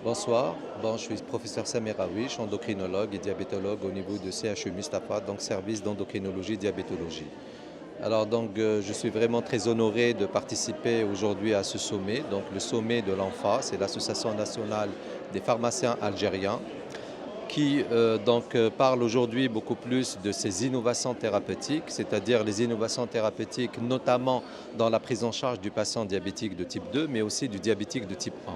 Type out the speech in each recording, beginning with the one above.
Bonsoir, je suis professeur Samir Awi, je suis endocrinologue et diabétologue au niveau de CHU Mustapha, donc service d'endocrinologie diabétologie. Je suis vraiment très honoré de participer aujourd'hui à ce sommet, donc le sommet de l'ANFA, c'est l'Association nationale des pharmaciens algériens, qui parle aujourd'hui beaucoup plus de ces innovations thérapeutiques, c'est-à-dire les innovations thérapeutiques notamment dans la prise en charge du patient diabétique de type 2, mais aussi du diabétique de type 1.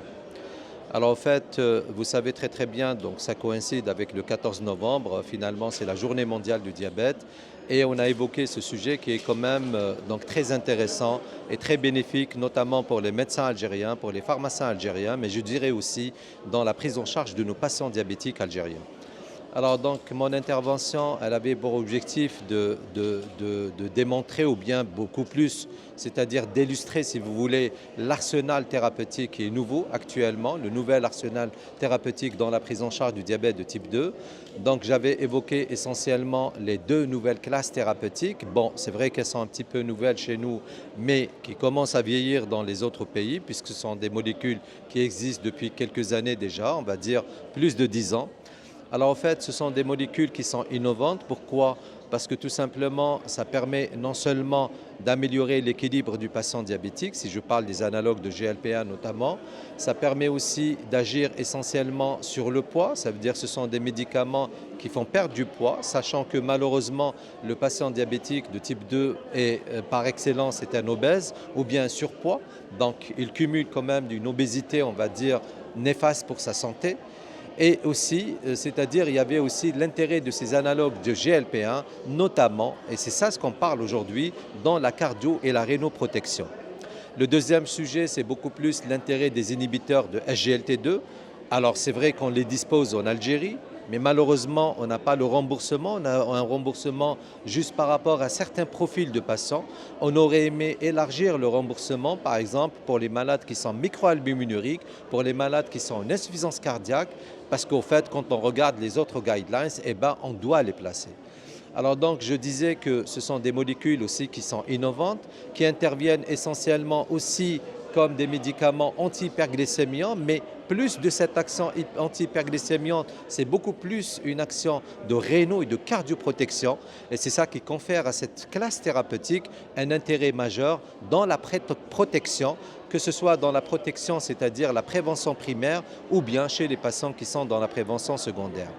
Alors en fait, vous savez très très bien, donc ça coïncide avec le 14 novembre, finalement c'est la journée mondiale du diabète et on a évoqué ce sujet qui est quand même donc très intéressant et très bénéfique, notamment pour les médecins algériens, pour les pharmaciens algériens, mais je dirais aussi dans la prise en charge de nos patients diabétiques algériens. Alors donc mon intervention, elle avait pour objectif de démontrer ou bien beaucoup plus, c'est-à-dire d'illustrer si vous voulez l'arsenal thérapeutique qui est nouveau actuellement, le nouvel arsenal thérapeutique dans la prise en charge du diabète de type 2. Donc j'avais évoqué essentiellement les deux nouvelles classes thérapeutiques. Bon, c'est vrai qu'elles sont un petit peu nouvelles chez nous, mais qui commencent à vieillir dans les autres pays puisque ce sont des molécules qui existent depuis quelques années déjà, on va dire plus de 10 ans. Alors en fait, ce sont des molécules qui sont innovantes. Pourquoi? Parce que tout simplement, ça permet non seulement d'améliorer l'équilibre du patient diabétique, si je parle des analogues de GLP-1 notamment, ça permet aussi d'agir essentiellement sur le poids, ça veut dire que ce sont des médicaments qui font perdre du poids, sachant que malheureusement, le patient diabétique de type 2 est par excellence est un obèse ou bien un surpoids, donc il cumule quand même une obésité, on va dire, néfaste pour sa santé. Et aussi, c'est-à-dire il y avait aussi l'intérêt de ces analogues de GLP-1, notamment, et c'est ça ce qu'on parle aujourd'hui, dans la cardio et la rénoprotection. Le deuxième sujet, c'est beaucoup plus l'intérêt des inhibiteurs de SGLT2. Alors c'est vrai qu'on les dispose en Algérie, mais malheureusement, on n'a pas le remboursement. On a un remboursement juste par rapport à certains profils de patients. On aurait aimé élargir le remboursement, par exemple, pour les malades qui sont microalbuminuriques, pour les malades qui sont en insuffisance cardiaque, parce qu'au fait, quand on regarde les autres guidelines, eh ben, on doit les placer. Alors donc, je disais que ce sont des molécules aussi qui sont innovantes, qui interviennent essentiellement aussi comme des médicaments anti-hyperglycémiants, mais plus de cette action anti-hyperglycémiante, c'est beaucoup plus une action de réno et de cardioprotection. Et c'est ça qui confère à cette classe thérapeutique un intérêt majeur dans la protection, que ce soit dans la protection, c'est-à-dire la prévention primaire, ou bien chez les patients qui sont dans la prévention secondaire.